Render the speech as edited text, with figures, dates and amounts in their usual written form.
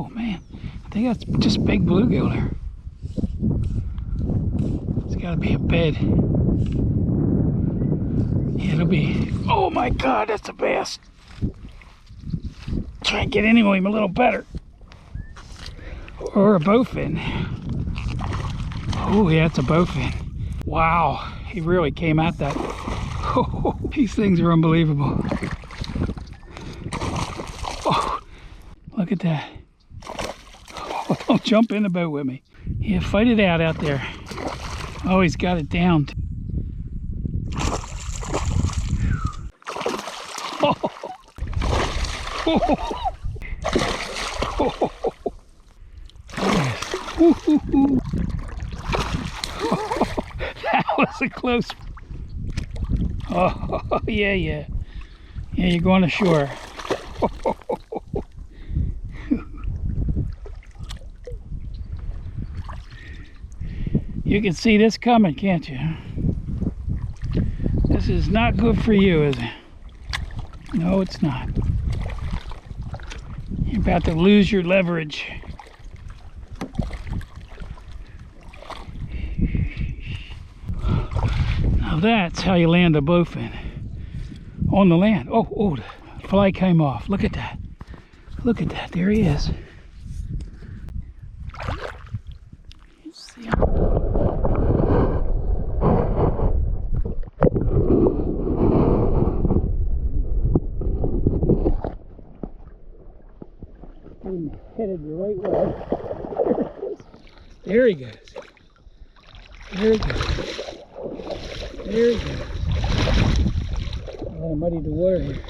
Oh man, I think that's just big bluegill there. It's gotta be a bed. Yeah, it'll be, oh my God, that's a bass. Try and get into him a little better. Or a bowfin. Oh yeah, it's a bowfin. Wow, he really came at that. Oh, these things are unbelievable. Oh, look at that. Oh, don't jump in the boat with me. Yeah, fight it out there. Oh, he's got it down. Oh. Oh. Oh. Oh. That was a close. Oh, yeah. Yeah, you're going ashore. You can see this coming, can't you? This is not good for you, is it? No, it's not. You're about to lose your leverage. Now that's how you land a bowfin. On the land. Oh, the fly came off. Look at that. Look at that. There he is. See him? Headed the right way. There he goes. There he goes. There he goes. I'm gonna muddy the water here.